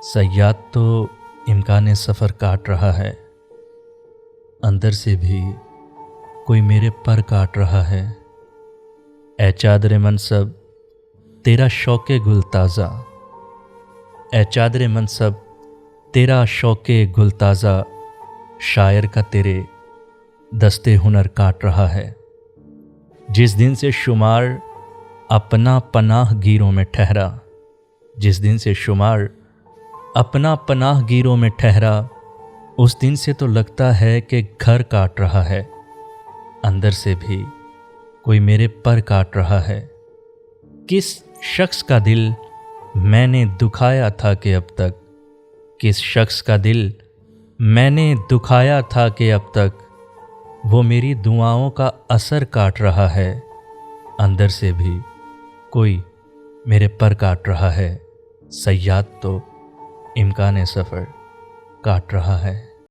सयाद तो इम्कान सफ़र काट रहा है, अंदर से भी कोई मेरे पर काट रहा है। ए चादर मनसब तेरा शौक़े गुल ताज़ा, ए चादर मनसब तेरा शौक़े गुल ताज़ा, शायर का तेरे दस्ते हुनर काट रहा है। जिस दिन से शुमार अपना पनाह गिरों में ठहरा, जिस दिन से शुमार अपना पनाह गिरों में ठहरा, उस दिन से तो लगता है कि घर काट रहा है। अंदर से भी कोई मेरे पर काट रहा है। किस शख्स का दिल मैंने दुखाया था कि अब तक, किस शख्स का दिल मैंने दुखाया था कि अब तक, वो मेरी दुआओं का असर काट रहा है। अंदर से भी कोई मेरे पर काट रहा है। सयाद तो इम्कान सफ़र काट रहा है।